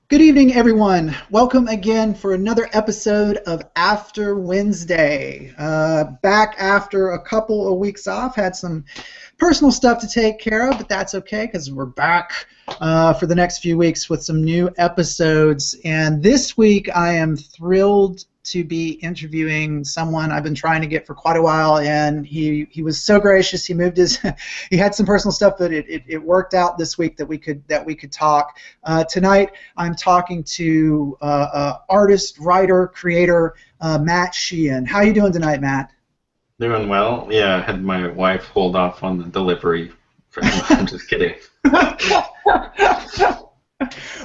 Good evening, everyone. Welcome again for another episode of After Wednesday. Back after a couple of weeks off, had some personal stuff to take care of, but that's okay because we're back for the next few weeks with some new episodes. And this week, I am thrilled to be interviewing someone I've been trying to get for quite a while, and he was so gracious. He moved his he had some personal stuff, but it worked out this week that we could talk. Tonight I'm talking to artist, writer, creator Matt Sheean. How are you doing tonight, Matt? Doing well. Yeah, I had my wife hold off on the delivery. I'm just kidding.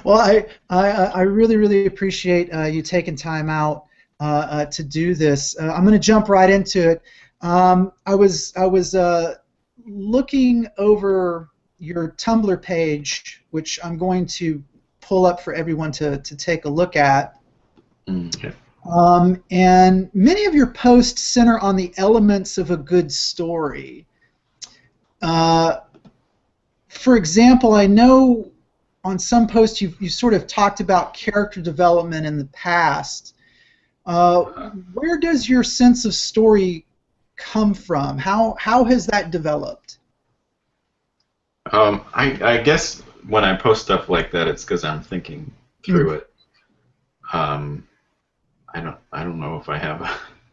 Well, I really appreciate you taking time out to do this. I'm going to jump right into it. I was looking over your Tumbler page, which I'm going to pull up for everyone to take a look at. Okay. And many of your posts center on the elements of a good story. For example, I know on some posts you sort of talked about character development in the past. Where does your sense of story come from? How has that developed? I guess when I post stuff like that, it's because I'm thinking through it. I don't know if I have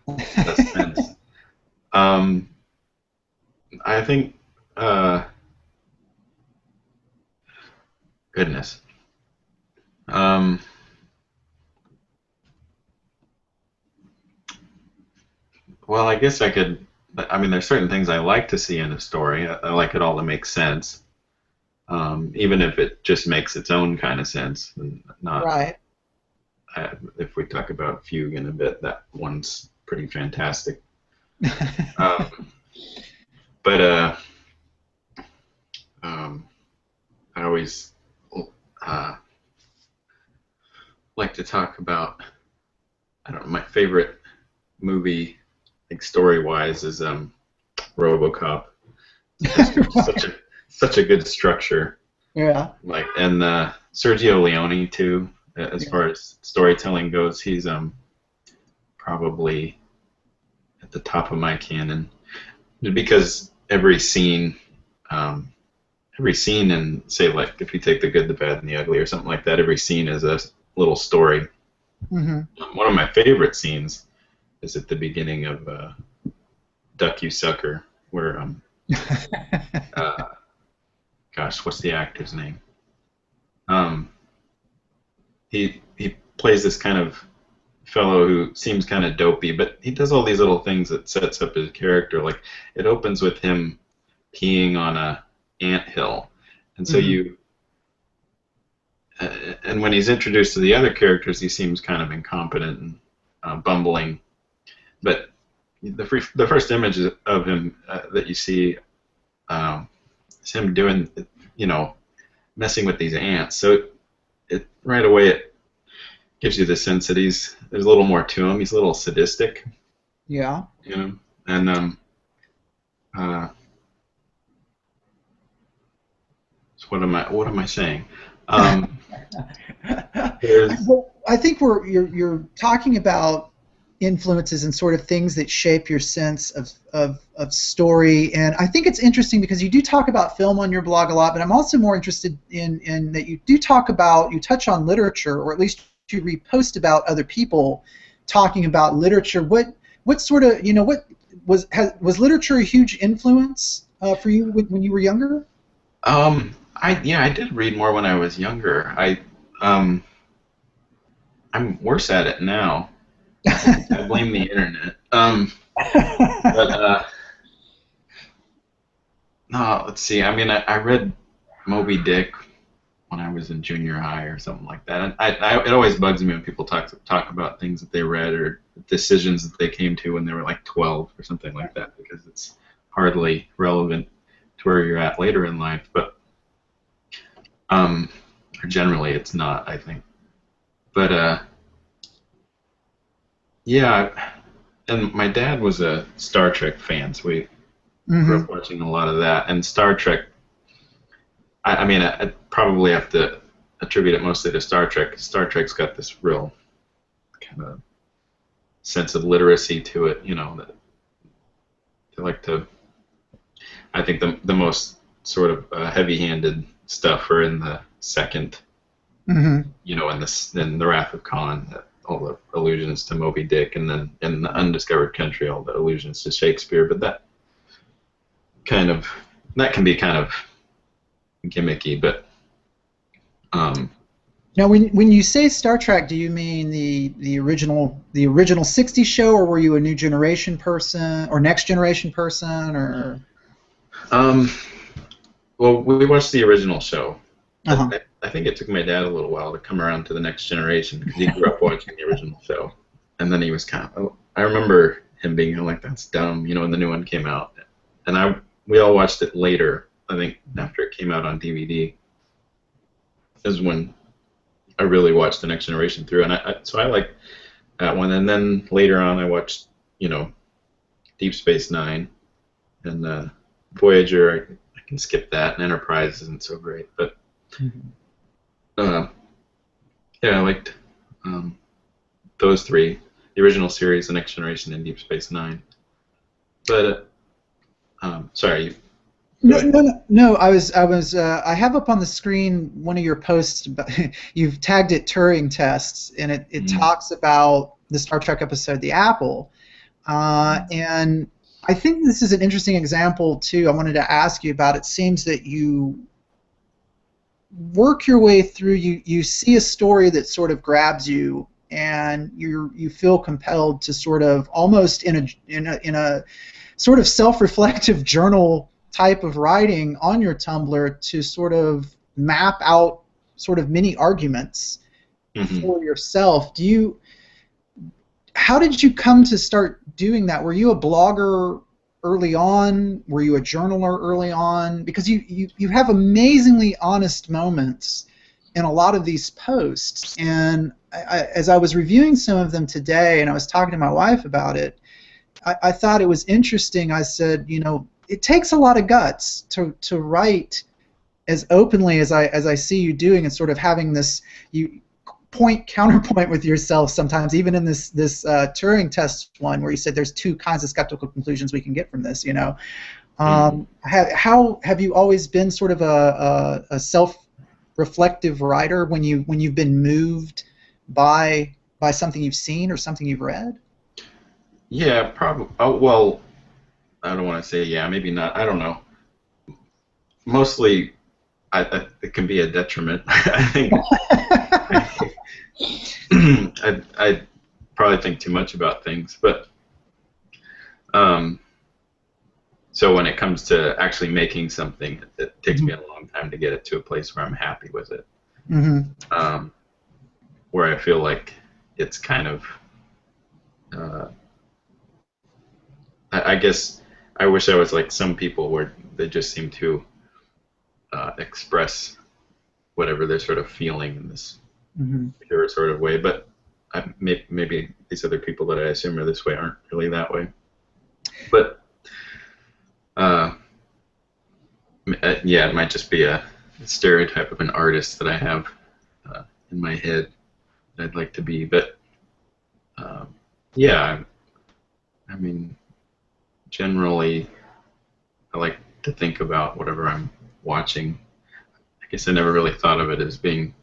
a sense. I think goodness. Well, I guess I could. I mean, there's certain things I like to see in a story. I like it all to make sense, even if it just makes its own kind of sense, and not. Right. If we talk about Fugue in a bit, that one's pretty fantastic. But I always like to talk about. I don't know. My favorite movie, like story-wise, is RoboCop. Such a good structure. Yeah. Like, and Sergio Leone too. As far as storytelling goes, he's probably at the top of my canon, because every scene, and say, like, if you take the good, the bad, and the ugly, or something like that, every scene is a little story. Mm-hmm. One of my favorite scenes is at the beginning of Duck You Sucker, where gosh, what's the actor's name? He plays this kind of fellow who seems kind of dopey, but he does all these little things that sets up his character. Like, it opens with him peeing on a anthill, and so and when he's introduced to the other characters, he seems kind of incompetent and bumbling. But the first image of him that you see is him doing, messing with these ants. So it right away it gives you the sense that there's a little more to him. He's a little sadistic. Yeah. And so what am I saying? Well, I think you're talking about influences and sort of things that shape your sense of story, and I think it's interesting because you do talk about film on your blog a lot, but I'm also more interested in that you touch on literature, or at least you repost about other people talking about literature. What sort of, what was literature a huge influence for you when you were younger? I did read more when I was younger. I'm worse at it now. I blame the internet. But no, let's see. I mean, I read Moby Dick when I was in junior high or something like that. And it always bugs me when people talk about things that they read or decisions that they came to when they were like 12 or something like that, because it's hardly relevant to where you're at later in life. But generally, it's not, I think. But yeah, and my dad was a Star Trek fan, so we grew up watching a lot of that. And Star Trek, I mean, I probably have to attribute it mostly to Star Trek. Star Trek's got this real kind of sense of literacy to it, you know, that they like to. I think the most sort of heavy-handed stuff are in the second, you know, in the Wrath of Khan, all the allusions to Moby Dick, and then in the Undiscovered Country, all the allusions to Shakespeare. But that can be kind of gimmicky, but. Now, when you say Star Trek, do you mean the original '60s show, or were you a New Generation person or Next Generation person, or? Well, we watched the original show. Uh-huh. I think it took my dad a little while to come around to the Next Generation because he grew up watching the original show, and then he was kind of. I remember him being like, "That's dumb," you know, when the new one came out, and we all watched it later. I think after it came out on DVD. Is when I really watched the Next Generation through, and so I like that one. And then later on, I watched, you know, Deep Space Nine and Voyager. I can skip that, and Enterprise isn't so great, but yeah, I liked those three: the original series, the Next Generation, and Deep Space Nine. But sorry. No. I have up on the screen one of your posts. You've tagged it Turing tests, and it talks about the Star Trek episode, The Apple. And I think this is an interesting example too. I wanted to ask you about. It seems that you work your way through. You see a story that sort of grabs you, and you feel compelled to sort of almost in a sort of self-reflective journal type of writing on your Tumblr to sort of map out sort of mini arguments for yourself. How did you come to start doing that? Were you a blogger early on? Were you a journaler early on? Because you have amazingly honest moments in a lot of these posts. And as I was reviewing some of them today, and I was talking to my wife about it, I thought it was interesting. I said, you know, it takes a lot of guts to write as openly as I see you doing, and sort of having this counterpoint with yourself sometimes, even in this Turing test one where you said there's two kinds of skeptical conclusions we can get from this. You know, how have you always been sort of a self-reflective writer when you've been moved by something you've seen or something you've read? Yeah, probably. Oh, well. I don't want to say yeah, maybe not. I don't know. Mostly, it can be a detriment. I think I probably think too much about things, but so when it comes to actually making something, it takes me a long time to get it to a place where I'm happy with it. Where I feel like it's kind of, I guess. I wish I was like some people where they just seem to express whatever they're sort of feeling in this pure sort of way. But maybe these other people that I assume are this way aren't really that way. But yeah, it might just be a stereotype of an artist that I have in my head that I'd like to be. But yeah, I mean. Generally, I like to think about whatever I'm watching. I guess I never really thought of it as being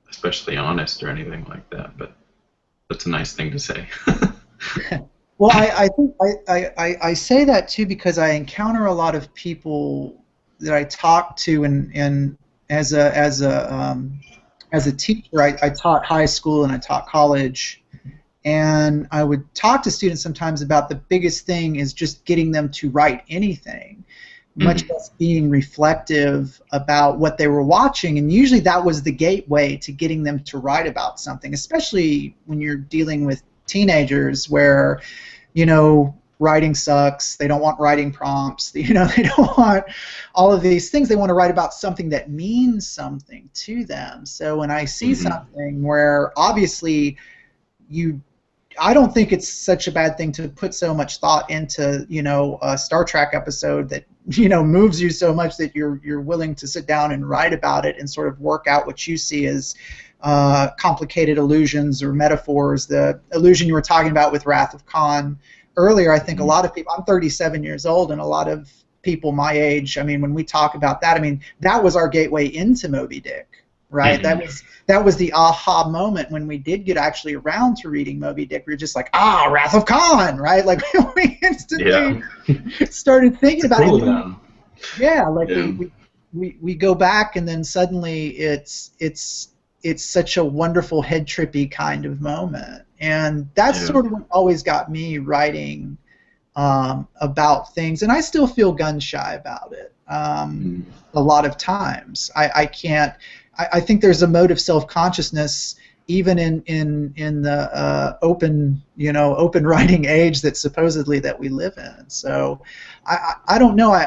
especially honest or anything like that, but that's a nice thing to say. Well, I think I say that too because I encounter a lot of people that I talk to, and as a teacher, I taught high school and I taught college, and I would talk to students sometimes about the biggest thing is just getting them to write anything, much less being reflective about what they were watching, and usually that was the gateway to getting them to write about something, especially when you're dealing with teenagers where, you know, writing sucks, they don't want writing prompts, you know, they don't want all of these things. They want to write about something that means something to them. So when I see something where obviously I don't think it's such a bad thing to put so much thought into, a Star Trek episode that, moves you so much that you're willing to sit down and write about it and sort of work out what you see as complicated allusions or metaphors. The allusion you were talking about with Wrath of Khan earlier, I think a lot of people, I'm 37 years old, and a lot of people my age, I mean, when we talk about that, I mean, that was our gateway into Moby Dick. Right, that was the aha moment when we did get actually around to reading Moby Dick. We were just like, Wrath of Khan, right? Like we instantly started thinking about it. Yeah, like we go back, and then suddenly it's such a wonderful head trippy kind of moment, and that's sort of what always got me writing about things, and I still feel gun shy about it a lot of times. I can't. I think there's a mode of self-consciousnness even in the open writing age that supposedly that we live in. So I don't know. I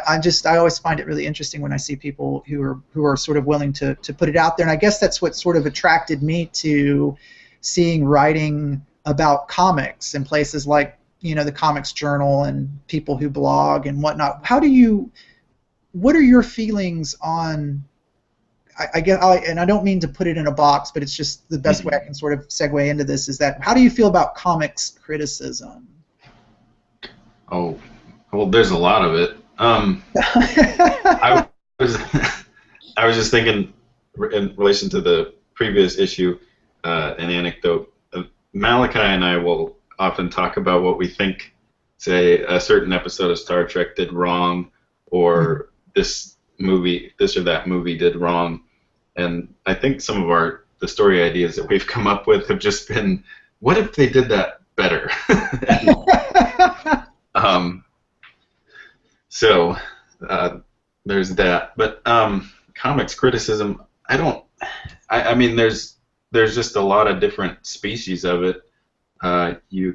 always find it really interesting when I see people who are sort of willing to put it out there, and I guess that's what sort of attracted me to seeing writing about comics in places like the Comics Journal and people who blog and whatnot. What are your feelings on? I get, and I don't mean to put it in a box, but it's just the best way I can sort of segue into this is that, how do you feel about comics criticism? Oh, well, there's a lot of it. I was just thinking in relation to the previous issue, an anecdote. Malachi and I will often talk about what we think, say, a certain episode of Star Trek did wrong, or this or that movie did wrong, and I think some of the story ideas that we've come up with have just been, what if they did that better? So there's that, but comics criticism, I mean, there's just a lot of different species of it. You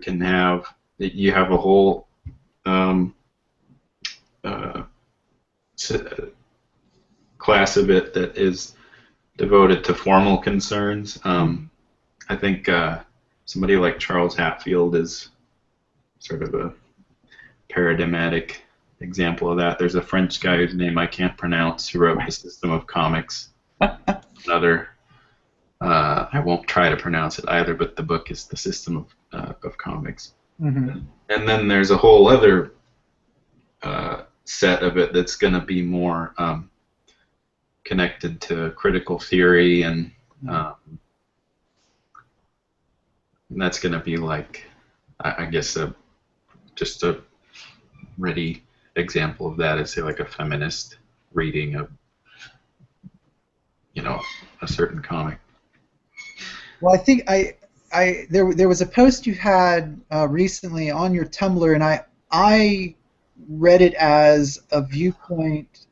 have a whole class of it that is devoted to formal concerns. I think somebody like Charles Hatfield is sort of a paradigmatic example of that. There's a French guy whose name I can't pronounce who wrote The System of Comics. Another, I won't try to pronounce it either, but the book is The System of Comics. And then there's a whole other set of it that's going to be more connected to critical theory, and that's going to be like, I guess, just a ready example of that is, say, like a feminist reading of a certain comic. Well, I think there was a post you had recently on your Tumblr, and I read it as a viewpoint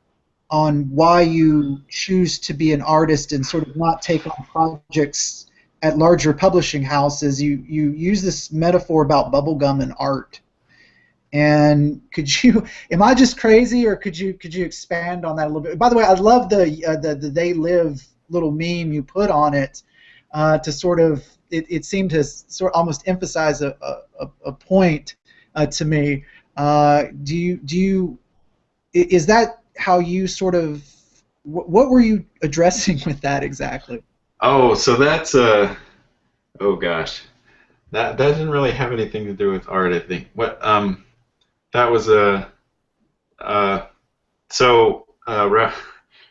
on why you choose to be an artist and sort of not take on projects at larger publishing houses. You use this metaphor about bubblegum and art. And am I just crazy, or could you expand on that a little bit? By the way, I love the They Live little meme you put on it to sort of, it seemed to sort of almost emphasize a point to me. Is that how you sort of, what were you addressing with that exactly? Oh, so that's oh gosh, that didn't really have anything to do with art, I think. That was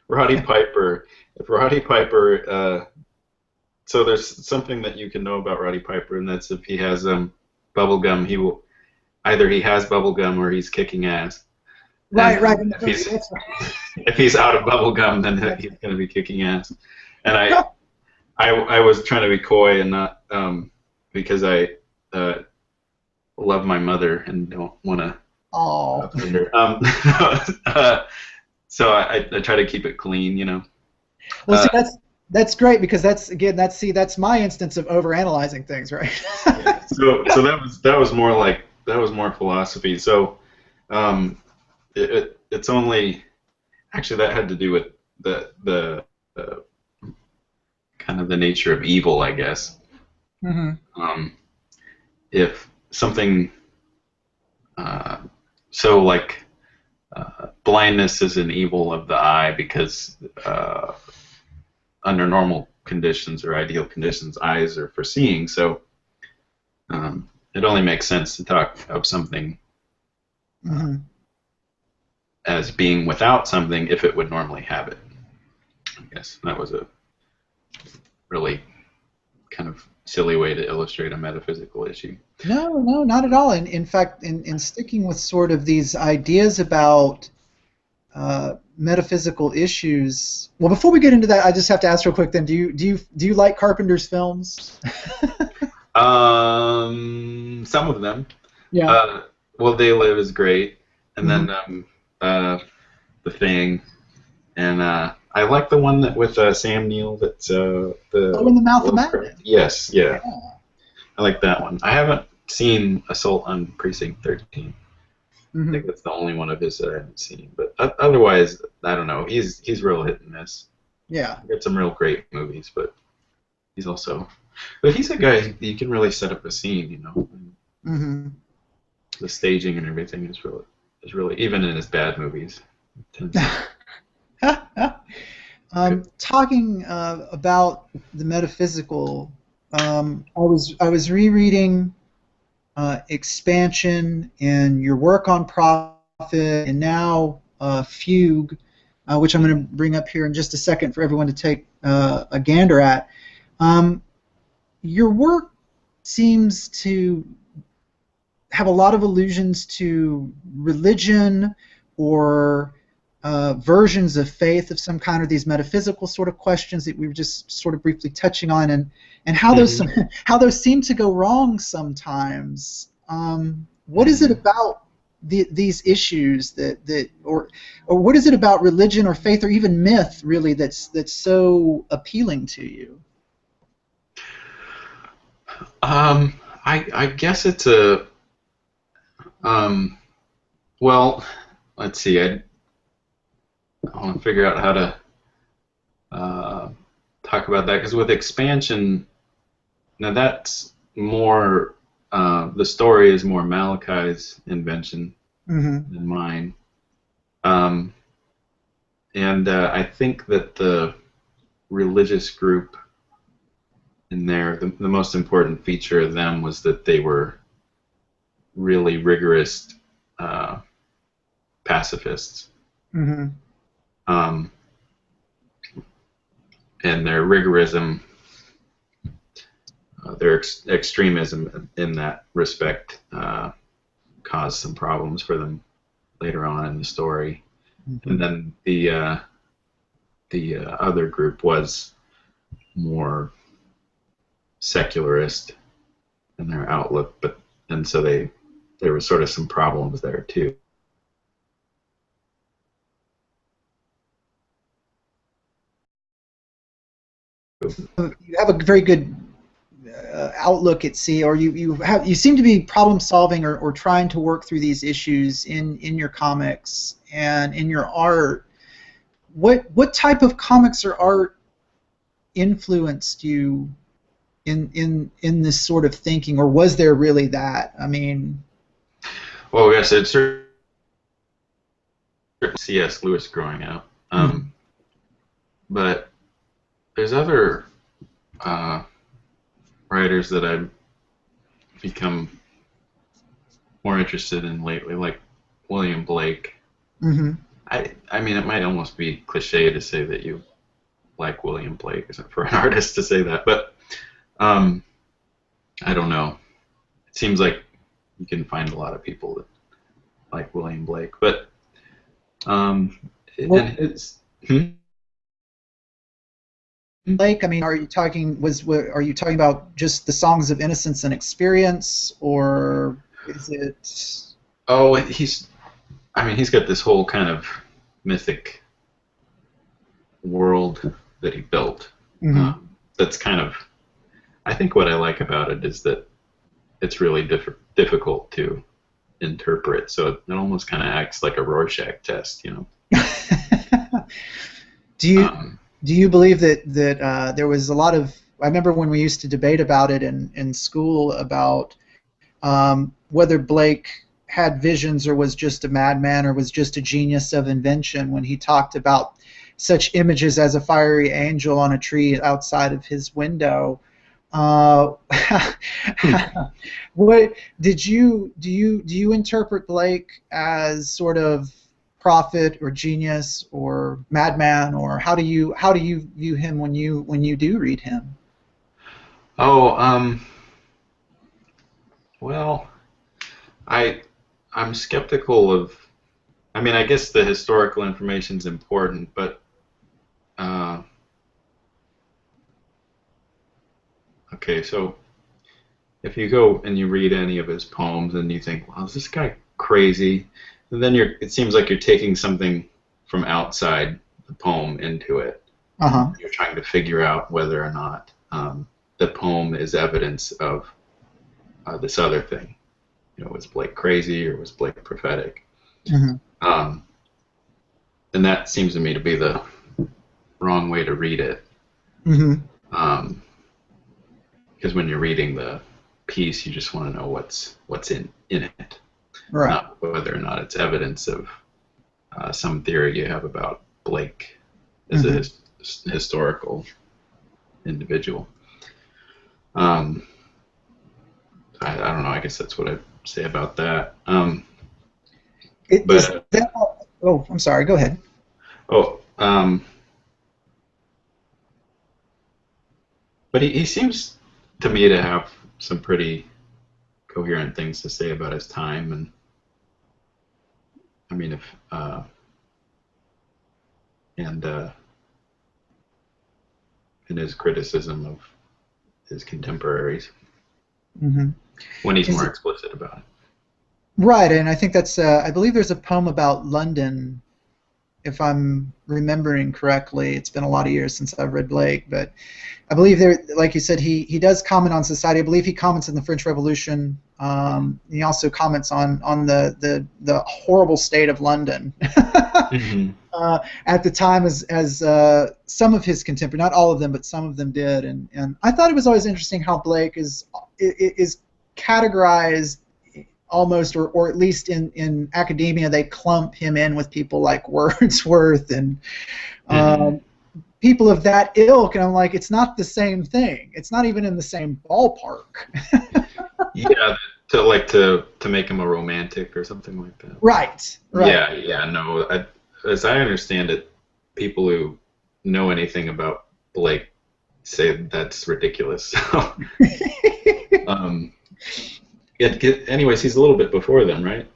Roddy Piper. If Roddy Piper, so there's something that you can know about Roddy Piper, and that's if he has bubble gum, he has bubble gum or he's kicking ass. Right. If he's out of bubble gum, then he's going to be kicking ass. And I was trying to be coy and not because I love my mother and don't want to offend her. So I try to keep it clean, Well, see, that's great, because that's my instance of overanalyzing things, right? So that was more philosophy. So it's only actually that had to do with the kind of the nature of evil, I guess. if something so like blindness is an evil of the eye because under normal conditions or ideal conditions, eyes are for seeing. So it only makes sense to talk of something as being without something if it would normally have it. I guess that was a really kind of silly way to illustrate a metaphysical issue. No, not at all. In fact, in sticking with sort of these ideas about metaphysical issues. Well, before we get into that, I just have to ask real quick. Then, do you like Carpenter's films? Some of them. Yeah. Well, They Live is great, and then The Thing, and I like the one that with Sam Neill. That's the In the Mouth of Madness. Yes, yeah. I like that one. I haven't seen Assault on Precinct 13. I think that's the only one of his that I haven't seen. But otherwise, I don't know. He's real hit and miss. Yeah. He's got some real great movies, but he's also. But he's a guy you can really set up a scene, you know. The staging and everything is really even in his bad movies. Talking about the metaphysical, I was rereading Expansion and your work on Prophet, and now Fugue, which I'm going to bring up here in just a second for everyone to take a gander at. Your work seems to have a lot of allusions to religion or versions of faith of some kind, or these metaphysical sort of questions that we were just sort of briefly touching on, and how those seem to go wrong sometimes. What is it about these issues or what is it about religion or faith or even myth really that's so appealing to you? I guess it's a well, let's see. I want to figure out how to talk about that, because with Expansion, now that's more the story is more Malachi's invention than mine, and I think that the religious group in there, the most important feature of them was that they were really rigorous pacifists. And their rigorism, their extremism in that respect caused some problems for them later on in the story. And then the other group was more secularist in their outlook, and so there were sort of some problems there too. You have a very good outlook at sea, or you seem to be problem solving or trying to work through these issues in your comics and in your art. What type of comics or art influenced you in this sort of thinking, or was there really that? I mean, well, yes, it's certainly C.S. Lewis growing up, but there's other writers that I've become more interested in lately, like William Blake. I mean, it might almost be cliche to say that you like William Blake, for an artist to say that, but I don't know. It seems like you can find a lot of people that like William Blake, but it's. Blake, I mean, are you talking about just the Songs of Innocence and Experience, or is it? Oh, he's got this whole kind of mythic world that he built. That's kind of, I think what I like about it is that it's really difficult to interpret, so it almost kind of acts like a Rorschach test, you know. Do you believe that there was a lot of? I remember when we used to debate about it in school about whether Blake had visions or was just a madman or was just a genius of invention when he talked about such images as a fiery angel on a tree outside of his window. What do you interpret Blake as sort of prophet or genius or madman, or how do you view him when you do read him? Oh, well, I'm skeptical of. I mean, I guess the historical information is important, but okay, so if you go and you read any of his poems and you think, "Wow, is this guy crazy?" And then it seems like you're taking something from outside the poem into it. Uh-huh. You're trying to figure out whether or not the poem is evidence of this other thing. Was Blake crazy or was Blake prophetic? Mm-hmm. And that seems to me to be the wrong way to read it. Mm-hmm. Because when you're reading the piece, you just want to know what's in it, Right. not whether or not it's evidence of some theory you have about Blake as a historical individual. I don't know. I guess that's what I'd say about that. Oh, I'm sorry. Go ahead. Oh, but he seems to me to have some pretty coherent things to say about his time, and I mean, if in his criticism of his contemporaries, when he's more explicit about it. Right, and I think that's, I believe there's a poem about London, if I'm remembering correctly. It's been a lot of years since I've read Blake, but I believe there, like you said, he does comment on society. I believe he comments on the French Revolution. He also comments on the horrible state of London at the time, as some of his contemporaries, not all of them, but some of them did. And I thought it was always interesting how Blake is categorized almost, or at least in academia, they clump him in with people like Wordsworth and people of that ilk, and I'm like, it's not the same thing. It's not even in the same ballpark. Yeah, to make him a romantic or something like that. Right. Yeah, no. As I understand it, people who know anything about Blake say that's ridiculous. Anyways, he's a little bit before them, right?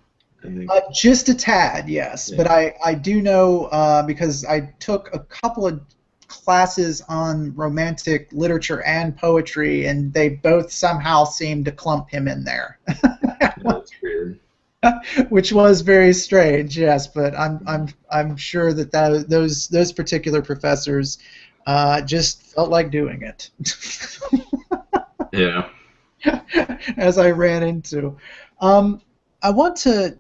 I think. Just a tad, yes. Yeah. But I do know, because I took a couple of classes on romantic literature and poetry, and they both somehow seemed to clump him in there. That's weird. Which was very strange, yes. But I'm sure that those particular professors just felt like doing it. Yeah. As I ran into. I want to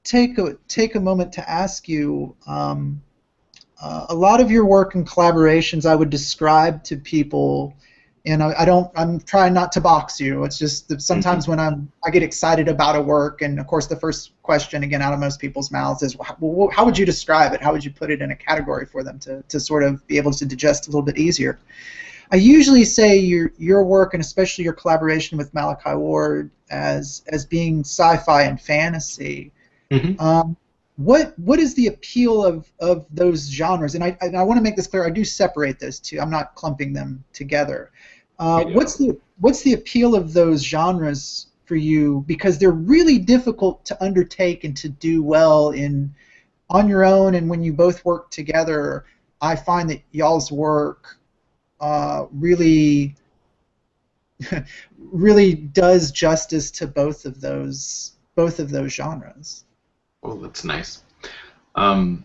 take a moment to ask you, a lot of your work and collaborations I would describe to people, and I'm trying not to box you. It's just that sometimes when I get excited about a work, and of course the first question again out of most people's mouths is, well, how would you describe it? How would you put it in a category for them to sort of be able to digest a little bit easier? I usually say your work, and especially your collaboration with Malachi Ward, as being sci-fi and fantasy. What is the appeal of those genres? And I want to make this clear. I do separate those two. I'm not clumping them together. What's the appeal of those genres for you? Because they're really difficult to undertake and to do well on your own, and when you both work together, I find that y'all's work really does justice to both of those genres. Well, that's nice. Yeah,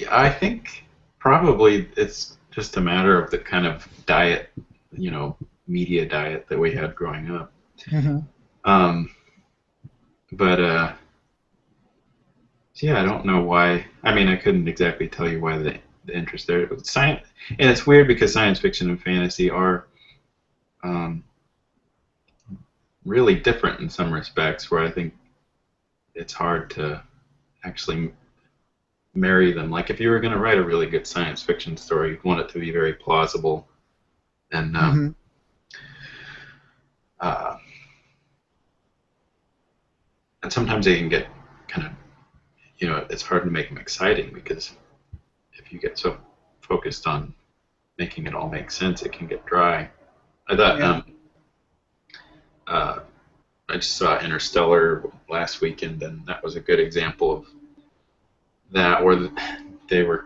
I think probably it's just a matter of the kind of diet, media diet that we had growing up. But yeah, I don't know why. I mean, I couldn't exactly tell you why the interest there. Science, and it's weird because science fiction and fantasy are really different in some respects, where I think it's hard to actually marry them. Like if you were going to write a really good science fiction story, you'd want it to be very plausible, and Mm-hmm. uh, and sometimes they can get kind of, it's hard to make them exciting, because if you get so focused on making it all make sense, it can get dry. I thought Yeah. uh, I just saw Interstellar last weekend, and that was a good example of that, where they were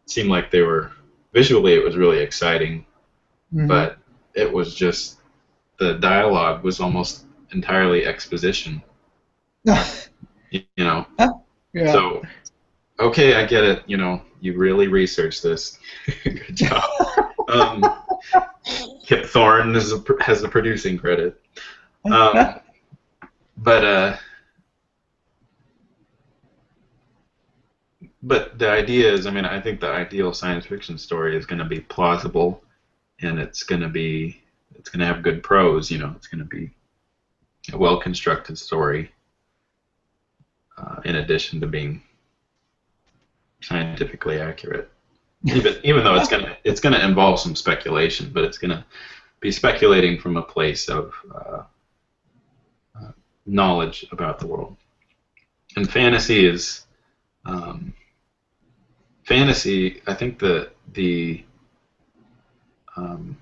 seemed like they were visually it was really exciting, Mm-hmm. but it was just the dialogue was almost entirely exposition, you know. Yeah. So okay, I get it. You really researched this. Good job. Um, Kip Thorne has a producing credit. Um, but but the idea is, I mean, I think the ideal science fiction story is going to be plausible, and it's going to have good prose. It's going to be a well constructed story, in addition to being scientifically accurate. Even though it's gonna involve some speculation, but it's gonna be speculating from a place of knowledge about the world. And fantasy is fantasy. I think the um,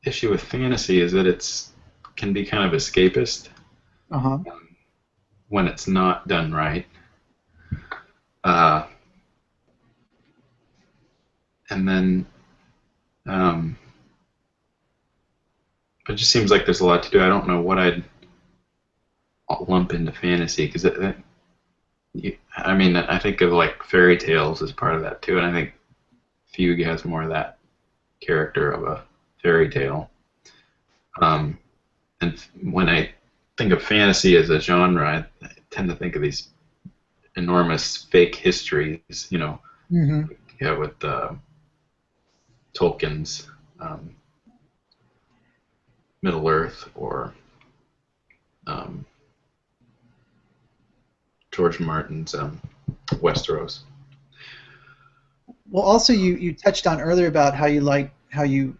issue with fantasy is that it's can be kind of escapist Uh-huh. when it's not done right. Uh, and then it just seems like there's a lot to do. I don't know what I'd lump into fantasy, because I mean, I think of like fairy tales as part of that too, and I think Fugue has more of that character of a fairy tale. And when I think of fantasy as a genre, I tend to think of these enormous fake histories, Mm-hmm. with Tolkien's Middle Earth, or um, George Martin's Westeros. Well, also you touched on earlier about how you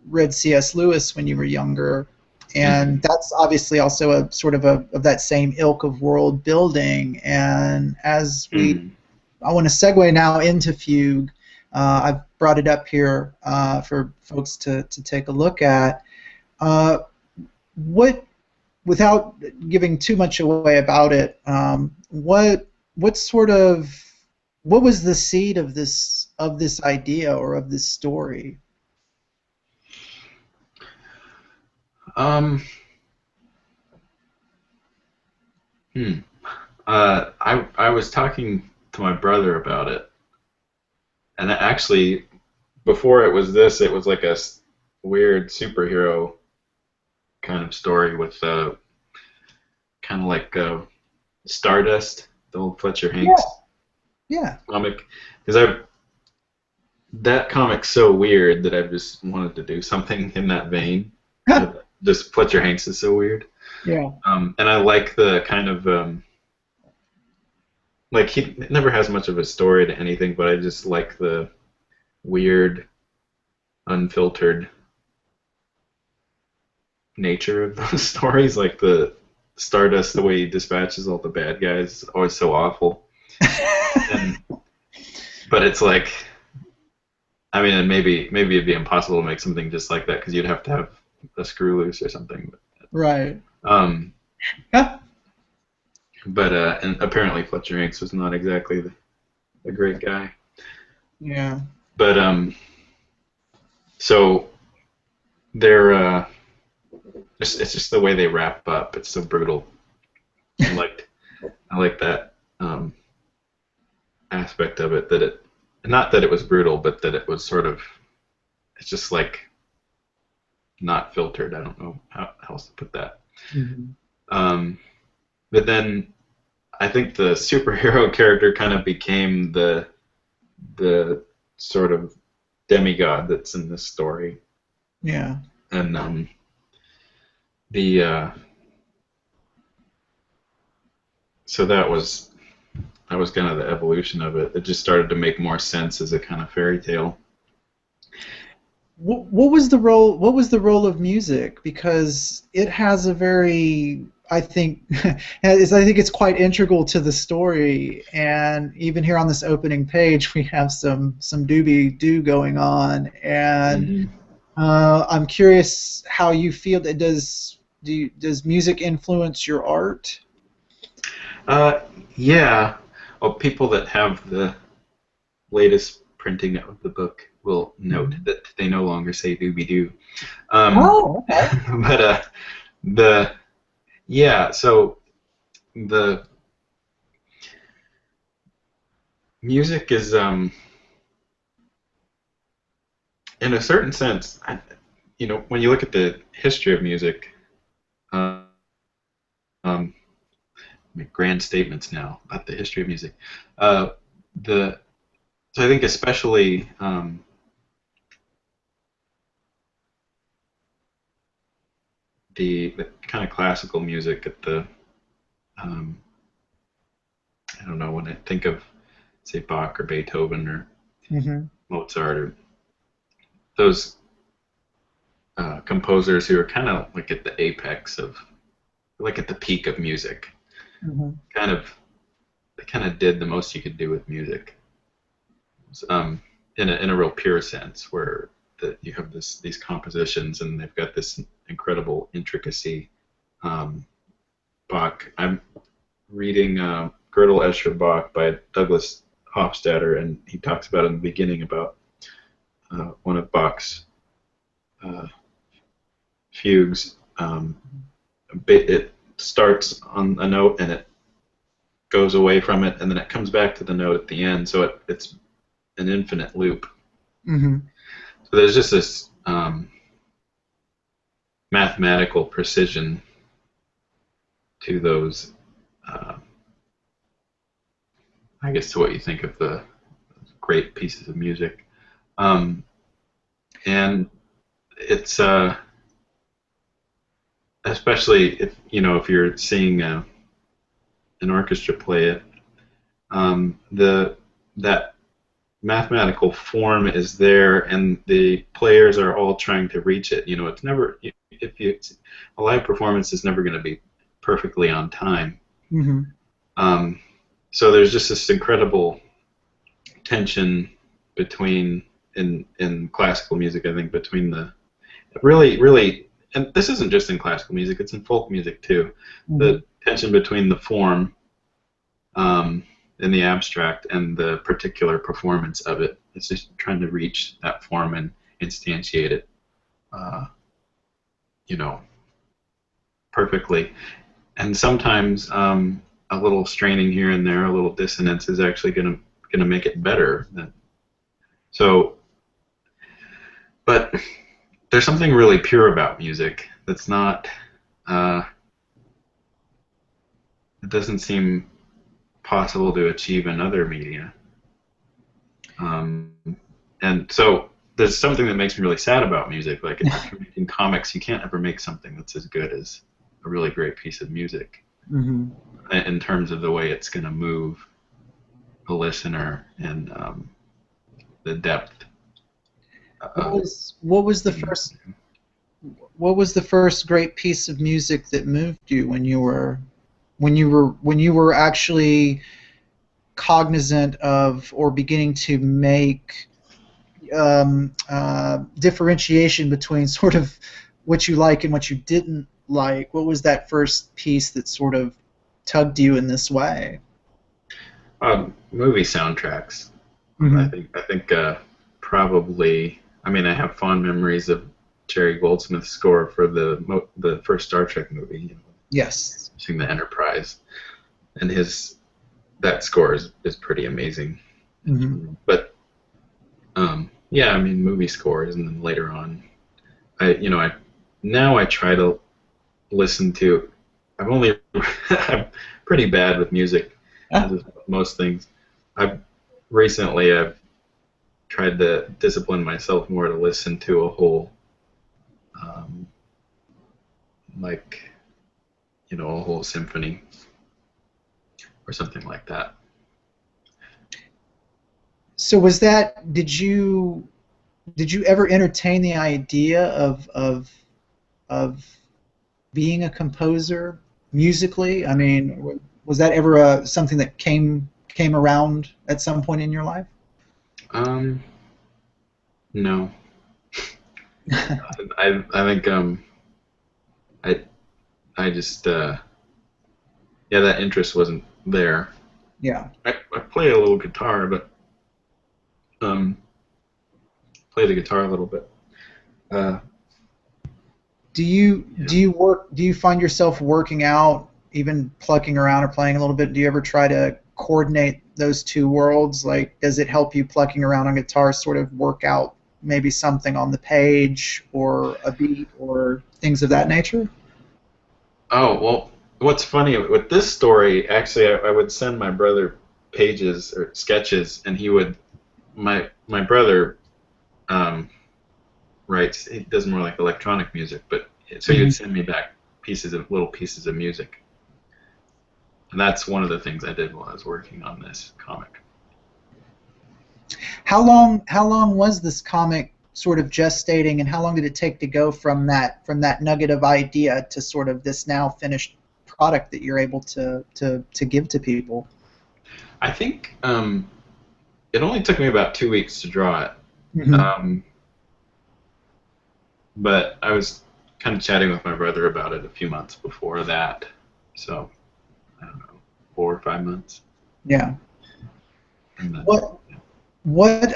read C.S. Lewis when you were younger, Mm-hmm. and that's obviously also a sort of of that same ilk of world building. And Mm-hmm. I want to segue now into Fugue. I've brought it up here for folks to take a look at. Uh, what, without giving too much away about it, what sort of what was the seed of this idea or of this story? Um, hmm. I was talking to my brother about it, and actually, before it was this, it was like a weird superhero kind of story with kind of like Stardust, the old Fletcher Yeah, Hanks yeah. comic. Because I that comic's so weird that I just wanted to do something in that vein. Just Fletcher Hanks is so weird, Yeah. and I like the kind of like he never has much of a story to anything, but I just like the weird, unfiltered nature of those stories. Like the Stardust, the way he dispatches all the bad guys, is always so awful. And but it's like, I mean, and maybe it'd be impossible to make something just like that, because you'd have to have a screw loose or something. Right. Um, Yeah. but and apparently Fletcher Hanks was not exactly the great guy. Yeah. But so they're it's just the way they wrap up. It's so brutal. I liked I like that aspect of it, that it not that it was brutal, but that it was sort of, it's just like not filtered. I don't know how else to put that. Mhm. Um, but then I think the superhero character kind of became the sort of demigod that's in this story. Yeah. And the so that was kind of the evolution of it. It just started to make more sense as a kind of fairy tale. What was the role? What was the role of music? Because it has a very, I think, I think it's quite integral to the story. And even here on this opening page, we have some doobie doo going on. And I'm curious how you feel. That does music influence your art? Yeah. Well, people that have the latest printing of the book will note that they no longer say doobie doo. Oh, okay. But so the music is in a certain sense, when you look at the history of music, make grand statements now about the history of music. So I think especially the kind of classical music at the I don't know, when I think of, say, Bach or Beethoven or Mozart or those composers who are kind of like at the apex of, like at the peak of music. They kind of did the most you could do with music. In a real pure sense, where you have these compositions and they've got this incredible intricacy. Bach. I'm reading Gödel Escher Bach by Douglas Hofstadter, and he talks about in the beginning about one of Bach's fugues. It starts on a note and it goes away from it, and then it comes back to the note at the end. So it's an infinite loop. So there's just this mathematical precision to those. I guess to what you think of the great pieces of music, and it's especially if you're seeing an orchestra play it, that mathematical form is there, and the players are all trying to reach it. It's never, a live performance is never going to be perfectly on time. So there's just this incredible tension between in classical music, I think, between the really, and this isn't just in classical music, it's in folk music too, the tension between the form in the abstract and the particular performance of it. It's just trying to reach that form and instantiate it, perfectly. And sometimes a little straining here and there, a little dissonance is actually going to make it better. But there's something really pure about music that's not. It doesn't seem possible to achieve in other media. And so there's something that makes me really sad about music. Like if you're making comics, you can't ever make something that's as good as a really great piece of music. In terms of the way it's going to move the listener and the depth. What was the first great piece of music that moved you when you were actually cognizant of or beginning to make differentiation between sort of what you like and what you didn't like? What was that first piece that sort of tugged you in this way? Movie soundtracks. I think probably. I mean, I have fond memories of Jerry Goldsmith's score for the first Star Trek movie. Yes. Using the Enterprise, and that score is pretty amazing. But yeah, I mean, movie scores, and then later on, I try to listen to. I'm pretty bad with music, as with most things. I've tried to discipline myself more to listen to a whole um, like a whole symphony or something like that. So was that? Did you ever entertain the idea of being a composer musically? I mean, was that ever something that came around at some point in your life? No. I think I just that interest wasn't there. Yeah. I play a little guitar, but play the guitar a little bit. Do you find yourself working out, even plucking around or playing a little bit? Do you ever try to coordinate those two worlds? Like, does it help you plucking around on guitar sort of work out maybe something on the page or a beat or things of that nature? Oh, well, what's funny with this story, actually, I would send my brother pages or sketches, and my brother writes, he does more like electronic music, but so he would send me back little pieces of music. And that's one of the things I did while I was working on this comic. How long was this comic sort of gestating, and how long did it take to go from that nugget of idea to sort of this now finished product that you're able to give to people? I think it only took me about 2 weeks to draw it. Mm-hmm. But I was kind of chatting with my brother about it a few months before that. So, I don't know, 4 or 5 months. Yeah. And then, What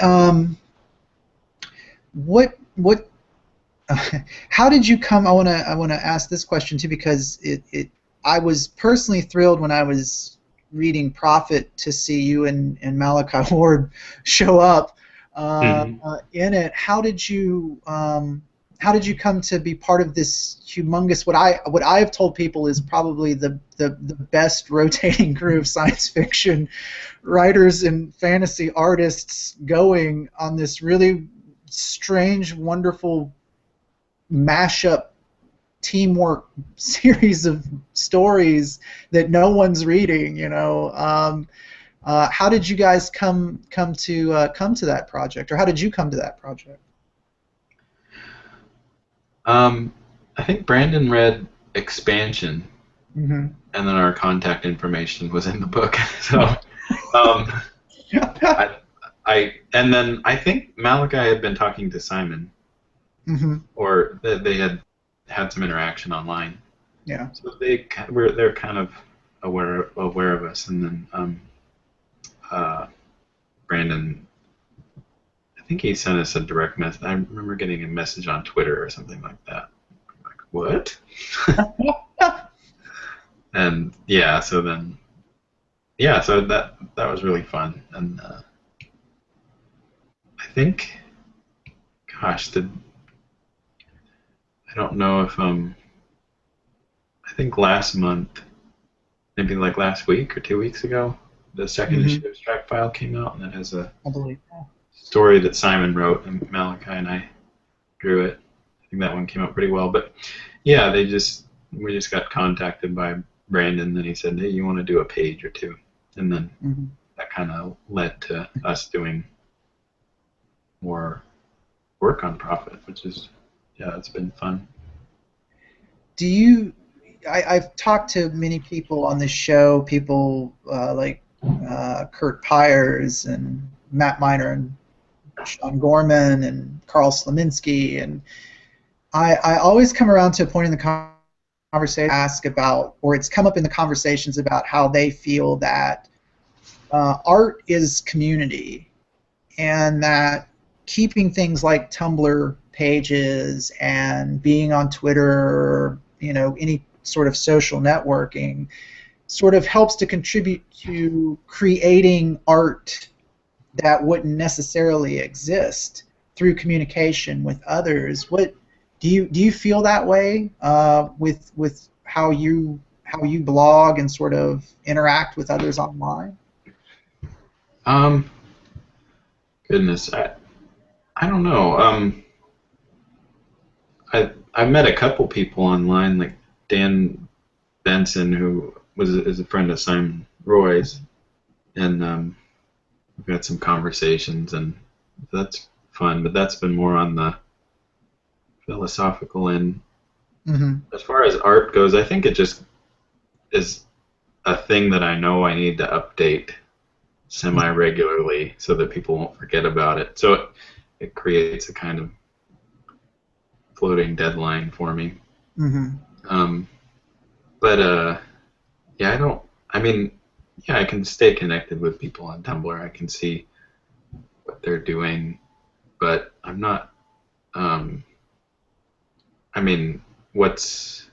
how did you come? I want to ask this question too, because I was personally thrilled when I was reading Prophet to see you and Malachi Ward show up in it. How did you come to be part of this humongous? What I have told people is probably the best rotating crew of science fiction writers and fantasy artists going on this really strange, wonderful mashup teamwork series of stories that no one's reading. How did you guys come to that project, or how did you come to that project? I think Brandon read Expansion, Mm-hmm. and then our contact information was in the book. So, and then I think Malachi had been talking to Simon, Mm-hmm. or they had some interaction online. Yeah. So they're kind of aware of us, and then Brandon, I think he sent us a direct message. I remember getting a message on Twitter or something like that. I'm like, what? And so that was really fun, and I think, gosh, I don't know if I think last month, maybe like last week or 2 weeks ago, the second issue of Strike File came out, and it has a I believe. story that Simon wrote, and Malachi and I drew it. I think that one came out pretty well. But yeah, we just got contacted by Brandon, and he said, hey, you want to do a page or two? And then that kind of led to us doing more work on Prophet, which is, it's been fun. I've talked to many people on this show, people like Kurt Pyers and Matt Miner and Sean Gorman and Carl Slaminski, and I always come around to a point in the conversation, ask about, or it's come up in the conversations about how they feel that art is community, and that keeping things like Tumblr pages and being on Twitter, any sort of social networking, sort of helps to contribute to creating art that wouldn't necessarily exist through communication with others. What do you feel that way with how you blog and sort of interact with others online? Goodness, I don't know. I've met a couple people online, like Dan Benson, who is a friend of Simon Roy's, and we've had some conversations, and that's fun. But that's been more on the philosophical end. Mm-hmm. As far as art goes, I think it just is a thing that I know I need to update semi-regularly so that people won't forget about it. So it creates a kind of floating deadline for me. Mm-hmm. But yeah, I can stay connected with people on Tumblr. I can see what they're doing, but I'm not. What's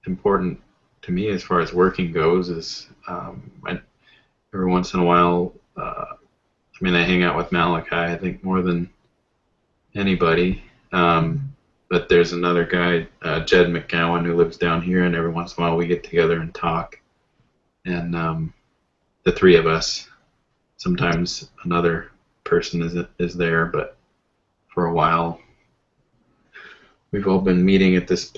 important to me as far as working goes is every once in a while. I hang out with Malachi, I think, more than anybody. But there's another guy, Jed McGowan, who lives down here, and every once in a while we get together and talk. And the three of us, sometimes another person is there, but for a while we've all been meeting at this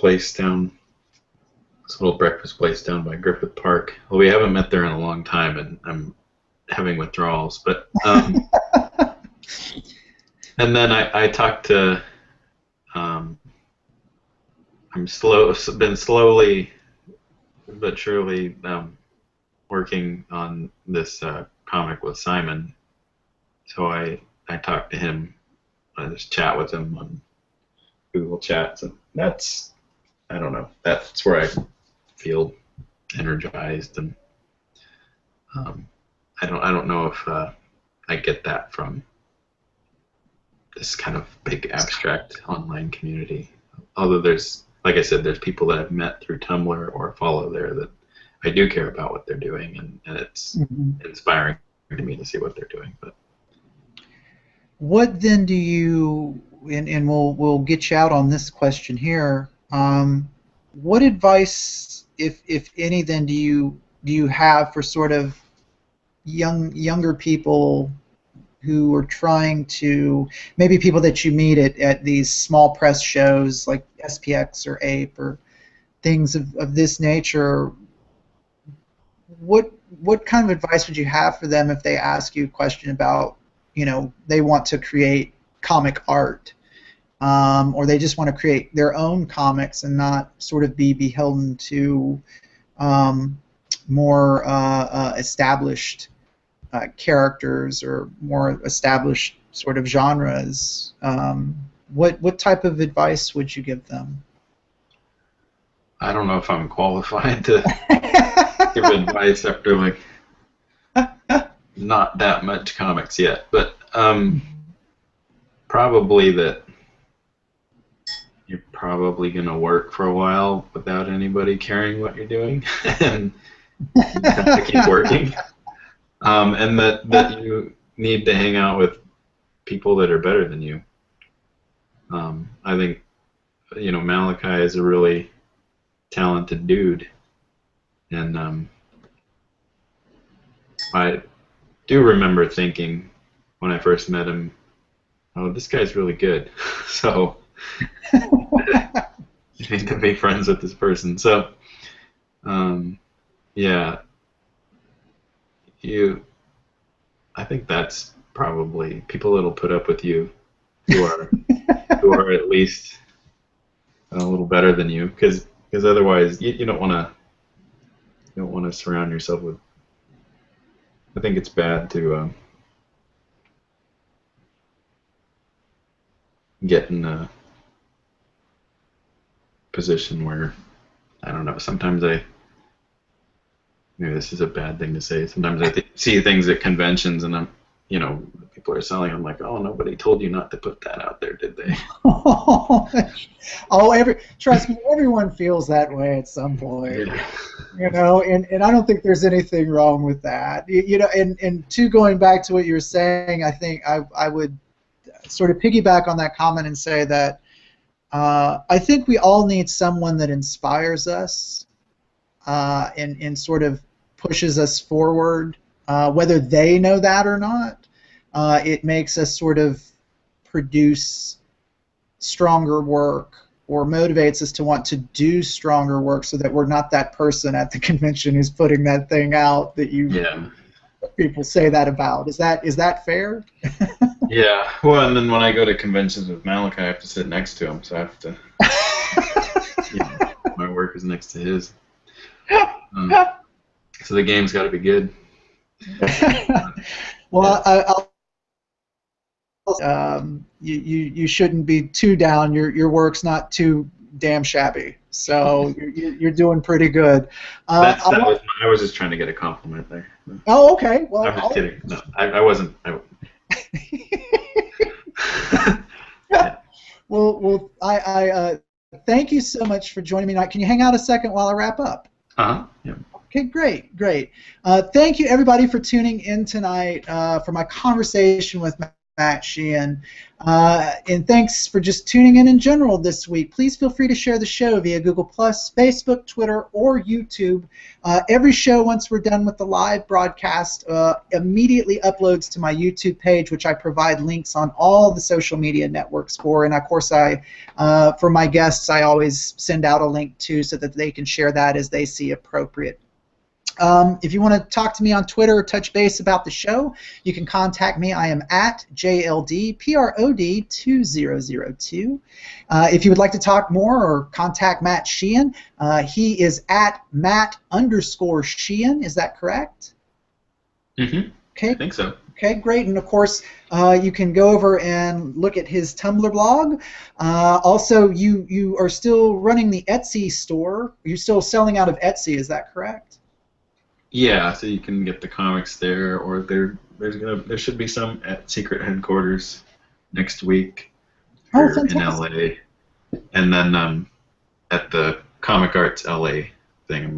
little breakfast place down by Griffith Park. Well, we haven't met there in a long time, and I'm having withdrawals. But and then I talked to. Been slowly but surely working on this comic with Simon. So I talked to him. I just chat with him on Google Chats, and I don't know. That's where I feel energized, and I don't know if I get that from this kind of big abstract online community. Although like I said, there's people that I've met through Tumblr or follow there that I do care about what they're doing, and it's inspiring to me to see what they're doing. But what then do you? And we'll get you out on this question here. What advice, if any, then do you have for sort of younger people who are trying to, maybe people that you meet at these small press shows like SPX or APE or things of this nature? What kind of advice would you have for them if they ask you a question about, they want to create comic art, or they just want to create their own comics and not sort of be beholden to more established characters or more established sort of genres? What type of advice would you give them? I don't know if I'm qualified to give advice after not that much comics yet, but probably that you're probably going to work for a while without anybody caring what you're doing, and you have to keep working. And that you need to hang out with people that are better than you. I think, Malachi is a really talented dude, and I do remember thinking when I first met him, oh, this guy's really good. So you need to be friends with this person. So, yeah. I think that's probably people that'll put up with you who are at least a little better than you, because otherwise you don't want to surround yourself with. I think it's bad to get in a position where, I don't know. Sometimes maybe this is a bad thing to say. Sometimes I see things at conventions, and people are selling. I'm like, oh, nobody told you not to put that out there, did they? Trust me, everyone feels that way at some point. Yeah. And I don't think there's anything wrong with that. And to going back to what you were saying, I think I would sort of piggyback on that comment and say that I think we all need someone that inspires us. And sort of pushes us forward, whether they know that or not. It makes us sort of produce stronger work, or motivates us to want to do stronger work, so that we're not that person at the convention who's putting that thing out that people say that about. Is that fair? Yeah. Well, and then when I go to conventions with Malachi, I have to sit next to him, so I have to. My work is next to his. So the game's got to be good. Well, you shouldn't be too down. Your work's not too damn shabby, so you're doing pretty good. I was just trying to get a compliment there. Oh, okay. Well, I'm just kidding. No, I wasn't. Yeah. Well, I thank you so much for joining me tonight. Can you hang out a second while I wrap up? Yeah. Okay, great. Thank you, everybody, for tuning in tonight for my conversation with Matt Sheean. And thanks for just tuning in general this week. Please feel free to share the show via Google+, Facebook, Twitter, or YouTube. Every show, once we're done with the live broadcast, immediately uploads to my YouTube page, which I provide links on all the social media networks for. And, of course, for my guests, I always send out a link, too, so that they can share that as they see appropriate. If you want to talk to me on Twitter or touch base about the show, you can contact me. I am at JLDPROD2002. If you would like to talk more or contact Matt Sheean, he is at Matt_Sheean. Is that correct? Mm-hmm. Okay. I think so. Okay, great. And, of course, you can go over and look at his Tumblr blog. Also, you are still running the Etsy store. You're still selling out of Etsy. Is that correct? Yeah, so you can get the comics there, or there should be some at Secret Headquarters next week here in LA, and then at the Comic Arts LA thing,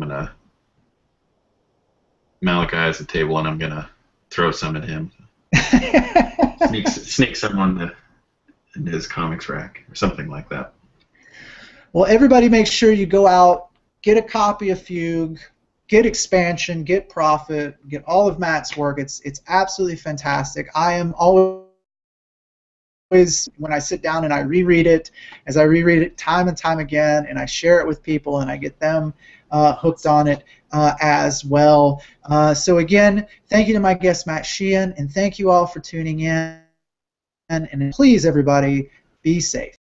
Malachi has a table, and I'm gonna throw some at him, sneak some in his comics rack or something like that. Well, everybody, make sure you go out, get a copy of Fugue. Get Expansion, get Prophet, get all of Matt's work. It's absolutely fantastic. I am always, when I sit down and I reread it, time and time again, and I share it with people, and I get them hooked on it as well. So again, thank you to my guest, Matt Sheean, and thank you all for tuning in. And please, everybody, be safe.